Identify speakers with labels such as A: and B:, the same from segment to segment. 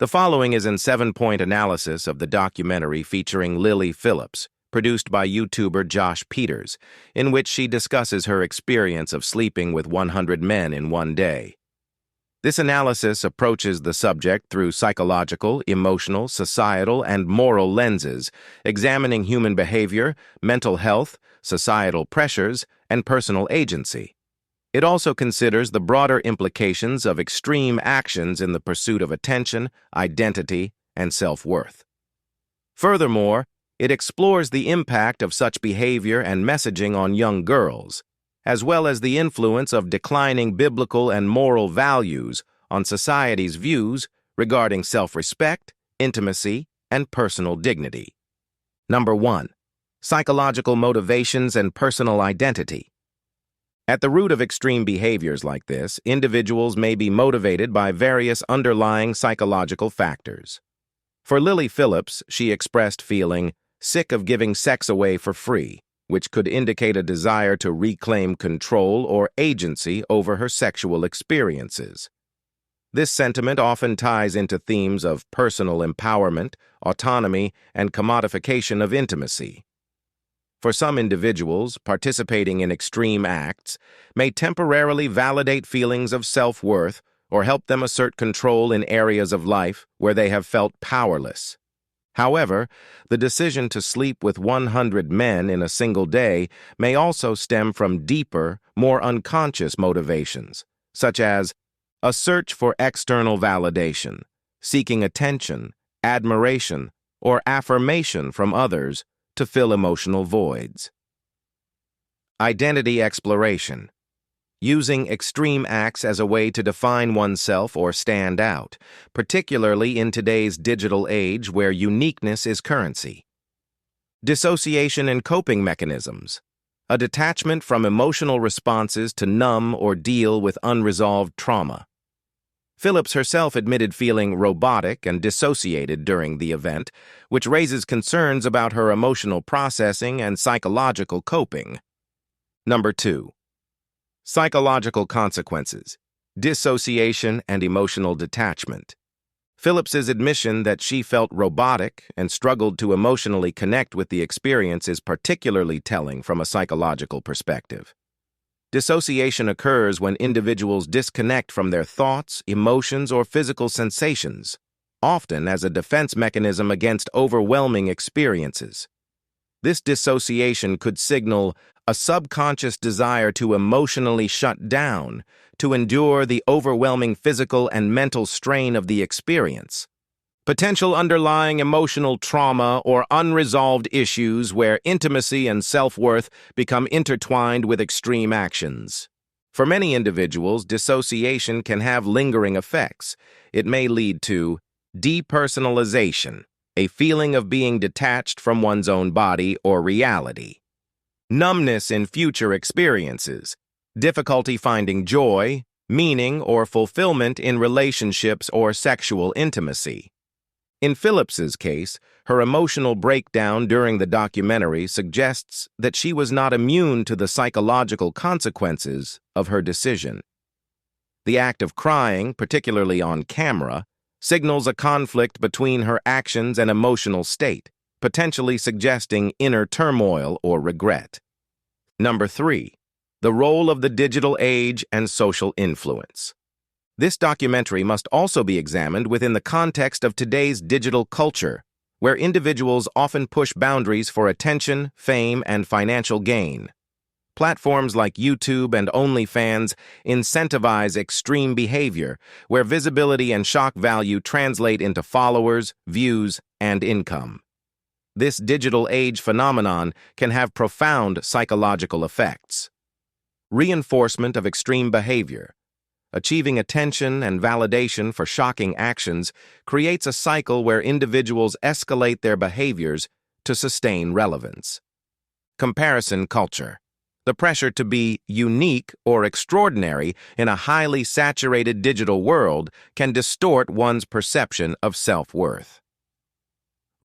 A: The following is a 7-point analysis of the documentary featuring Lily Phillips, produced by YouTuber Josh Pieters, in which she discusses her experience of sleeping with 100 men in one day. This analysis approaches the subject through psychological, emotional, societal, and moral lenses, examining human behavior, mental health, societal pressures, and personal agency. It also considers the broader implications of extreme actions in the pursuit of attention, identity, and self-worth. Furthermore, it explores the impact of such behavior and messaging on young girls, as well as the influence of declining biblical and moral values on society's views regarding self-respect, intimacy, and personal dignity. Number 1. Psychological motivations and personal identity. At the root of extreme behaviors like this, individuals may be motivated by various underlying psychological factors. For Lily Phillips, she expressed feeling sick of giving sex away for free, which could indicate a desire to reclaim control or agency over her sexual experiences. This sentiment often ties into themes of personal empowerment, autonomy, and commodification of intimacy. For some individuals, participating in extreme acts may temporarily validate feelings of self-worth or help them assert control in areas of life where they have felt powerless. However, the decision to sleep with 100 men in a single day may also stem from deeper, more unconscious motivations, such as a search for external validation, seeking attention, admiration, or affirmation from others to fill emotional voids. Identity exploration. Using extreme acts as a way to define oneself or stand out, particularly in today's digital age where uniqueness is currency. Dissociation and coping mechanisms. A detachment from emotional responses to numb or deal with unresolved trauma. Phillips herself admitted feeling robotic and dissociated during the event, which raises concerns about her emotional processing and psychological coping. Number 2. Psychological consequences, dissociation and emotional detachment. Phillips's admission that she felt robotic and struggled to emotionally connect with the experience is particularly telling from a psychological perspective. Dissociation occurs when individuals disconnect from their thoughts, emotions, or physical sensations, often as a defense mechanism against overwhelming experiences. This dissociation could signal a subconscious desire to emotionally shut down, to endure the overwhelming physical and mental strain of the experience. Potential underlying emotional trauma or unresolved issues where intimacy and self-worth become intertwined with extreme actions. For many individuals, dissociation can have lingering effects. It may lead to depersonalization, a feeling of being detached from one's own body or reality. Numbness in future experiences, difficulty finding joy, meaning, or fulfillment in relationships or sexual intimacy. In Phillips's case, her emotional breakdown during the documentary suggests that she was not immune to the psychological consequences of her decision. The act of crying, particularly on camera, signals a conflict between her actions and emotional state, potentially suggesting inner turmoil or regret. Number 3. The role of the digital age and social influence. This documentary must also be examined within the context of today's digital culture, where individuals often push boundaries for attention, fame, and financial gain. Platforms like YouTube and OnlyFans incentivize extreme behavior, where visibility and shock value translate into followers, views, and income. This digital age phenomenon can have profound psychological effects. Reinforcement of extreme behavior. Achieving attention and validation for shocking actions creates a cycle where individuals escalate their behaviors to sustain relevance. Comparison culture. The pressure to be unique or extraordinary in a highly saturated digital world can distort one's perception of self-worth.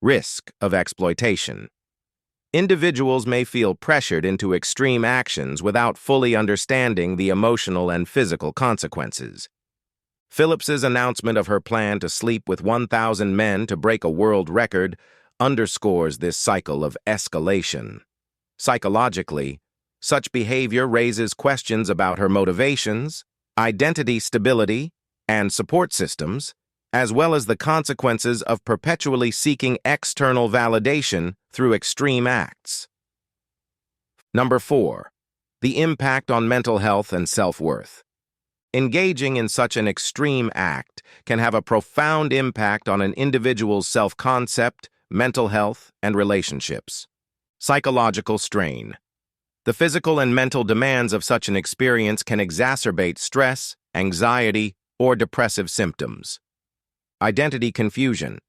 A: Risk of exploitation. Individuals may feel pressured into extreme actions without fully understanding the emotional and physical consequences. Phillips's announcement of her plan to sleep with 1,000 men to break a world record underscores this cycle of escalation. Psychologically, such behavior raises questions about her motivations, identity stability, and support systems, as well as the consequences of perpetually seeking external validation through extreme acts. Number 4. The impact on mental health and self-worth. Engaging in such an extreme act can have a profound impact on an individual's self-concept, mental health, and relationships. Psychological strain. The physical and mental demands of such an experience can exacerbate stress, anxiety, or depressive symptoms. Identity confusion.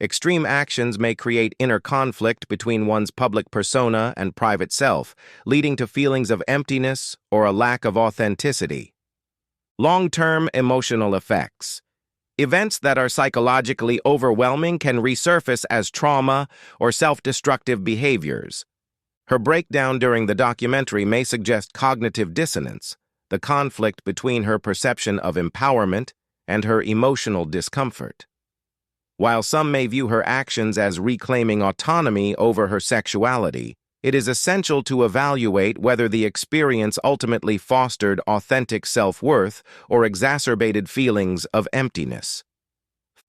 A: Extreme actions may create inner conflict between one's public persona and private self, leading to feelings of emptiness or a lack of authenticity. Long-term emotional effects. Events that are psychologically overwhelming can resurface as trauma or self-destructive behaviors. Her breakdown during the documentary may suggest cognitive dissonance, the conflict between her perception of empowerment and her emotional discomfort. While some may view her actions as reclaiming autonomy over her sexuality, it is essential to evaluate whether the experience ultimately fostered authentic self-worth or exacerbated feelings of emptiness.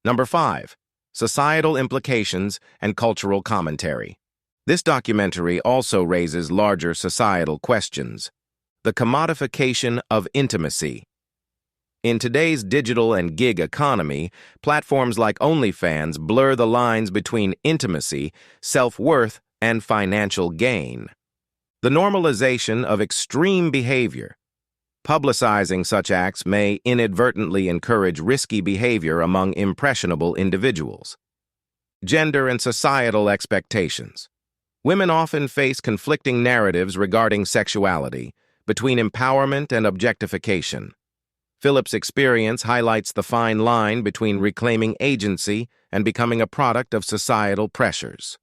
A: Number 5. Societal implications and cultural commentary. This documentary also raises larger societal questions. The commodification of intimacy. In today's digital and gig economy, platforms like OnlyFans blur the lines between intimacy, self-worth, and financial gain. The normalization of extreme behavior. Publicizing such acts may inadvertently encourage risky behavior among impressionable individuals. Gender and societal expectations. Women often face conflicting narratives regarding sexuality, between empowerment and objectification. Phillips' experience highlights the fine line between reclaiming agency and becoming a product of societal pressures.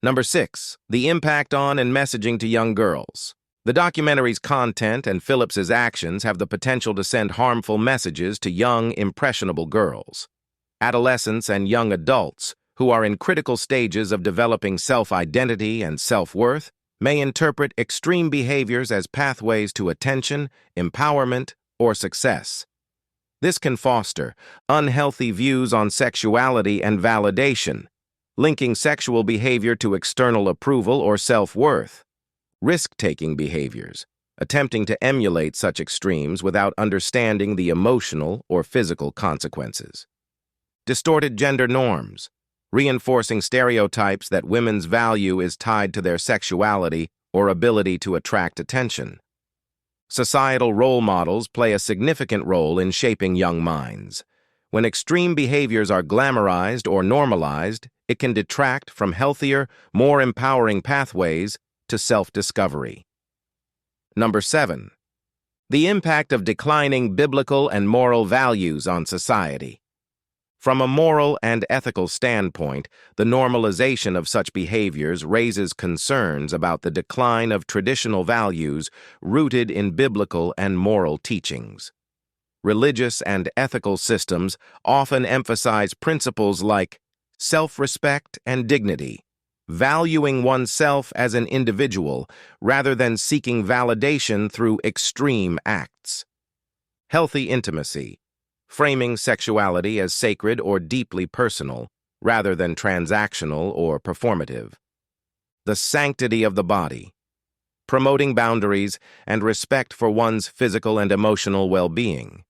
A: Number 6. The impact on and messaging to young girls. The documentary's content and Phillips's actions have the potential to send harmful messages to young, impressionable girls. Adolescents and young adults, who are in critical stages of developing self-identity and self-worth, may interpret extreme behaviors as pathways to attention, empowerment, or success. This can foster unhealthy views on sexuality and validation, linking sexual behavior to external approval or self-worth. Risk-taking behaviors, attempting to emulate such extremes without understanding the emotional or physical consequences. Distorted gender norms, reinforcing stereotypes that women's value is tied to their sexuality or ability to attract attention. Societal role models play a significant role in shaping young minds. When extreme behaviors are glamorized or normalized, it can detract from healthier, more empowering pathways to self-discovery. Number 7. The impact of declining biblical and moral values on society. From a moral and ethical standpoint, the normalization of such behaviors raises concerns about the decline of traditional values rooted in biblical and moral teachings. Religious and ethical systems often emphasize principles like self-respect and dignity, valuing oneself as an individual rather than seeking validation through extreme acts. Healthy intimacy, framing sexuality as sacred or deeply personal rather than transactional or performative. The sanctity of the body, promoting boundaries and respect for one's physical and emotional well-being.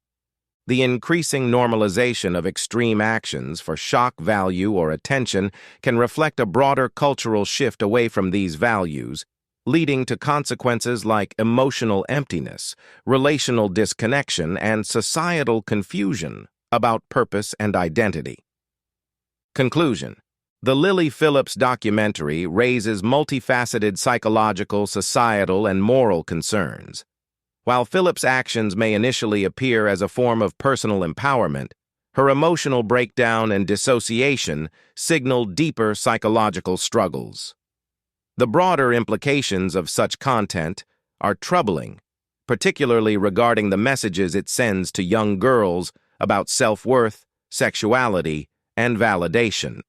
A: The increasing normalization of extreme actions for shock value or attention can reflect a broader cultural shift away from these values, leading to consequences like emotional emptiness, relational disconnection, and societal confusion about purpose and identity. Conclusion. The Lily Phillips documentary raises multifaceted psychological, societal, and moral concerns. While Phillips' actions may initially appear as a form of personal empowerment, her emotional breakdown and dissociation signal deeper psychological struggles. The broader implications of such content are troubling, particularly regarding the messages it sends to young girls about self-worth, sexuality, and validation.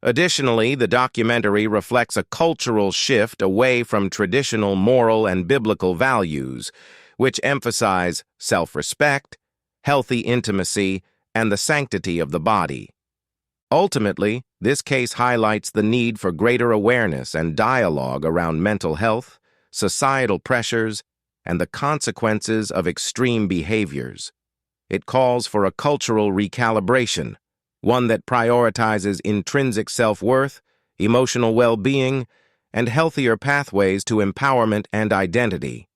A: Additionally, the documentary reflects a cultural shift away from traditional moral and biblical values, which emphasize self-respect, healthy intimacy, and the sanctity of the body. Ultimately, this case highlights the need for greater awareness and dialogue around mental health, societal pressures, and the consequences of extreme behaviors. It calls for a cultural recalibration, one that prioritizes intrinsic self-worth, emotional well-being, and healthier pathways to empowerment and identity.